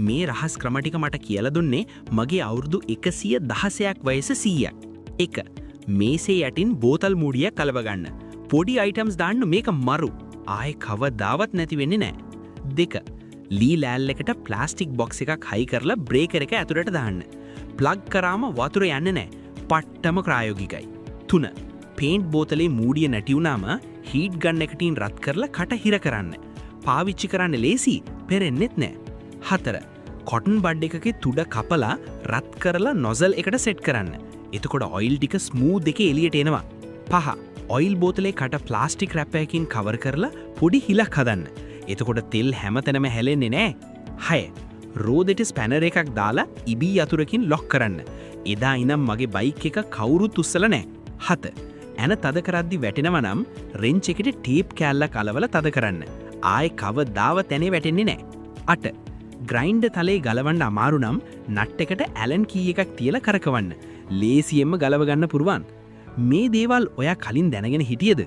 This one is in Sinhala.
මේ රහස් ක්‍රම ටික මට කියලා දුන්නේ මගේ අවුරුදු 116ක් වයස 100ක්. 1. මේසේ යටින් බෝතල් මූඩියක් කලව ගන්න. පොඩි අයිටම්ස් දාන්න මේක මරු. ආයේ කවදාවත් නැති වෙන්නේ නැහැ. 2. ලී ලෑල් එකට ප්ලාස්ටික් බොක්ස් එකක් හයි කරලා බ්‍රේකර් එක ඇතුළට දාන්න. ප්ලග් කරාම වතුර යන්නේ නැහැ. පට්ටම ප්‍රායෝගිකයි. 3. පේන්ට් බෝතලේ මූඩිය නැති වුණාම හීට් ගන් එකකින් රත් කරලා කට හිර කරන්න. පාවිච්චි කරන්න ලේසි, පෙරෙන්නෙත් නැහැ. 4. කොටන් බඩ් එකකේ තුඩ කපලා රත් කරලා නොසල් එකට සෙට් කරන්න. එතකොට ඔයිල් ටික ස්මූත් එකේ එළියට එනවා. 5. ඔයිල් බෝතලේ කට ප්ලාස්ටික් රැප් එකකින් කවර් කරලා පොඩි හිලක් හදන්න. එතකොට තෙල් හැමතැනම හැලෙන්නේ නැහැ. 6. රෝදෙට ස්පැනර් එකක් දාලා ඉබී යතුරකින් ලොක් කරන්න. එදා ඉනම් මගේ බයික් එක කවුරුත් උස්සලා නැහැ. 7. ඇන තද කරද්දි වැටෙනවා නම් රෙන්ච් එකට ටේප් කෑල්ලක් අලවලා තද කරන්න. ආයේ කවදාවත් ඇනේ වැටෙන්නේ නැහැ. 8. ග්‍රයින්ඩර් තලේ ගලවන්න අමාරු නම් නට් එකට ඇලන් කී එකක් තියලා කරකවන්න. ලේසියෙන්ම ගලව ගන්න පුරුවන්. මේ දේවල් ඔයා කලින් දැනගෙන හිටියද?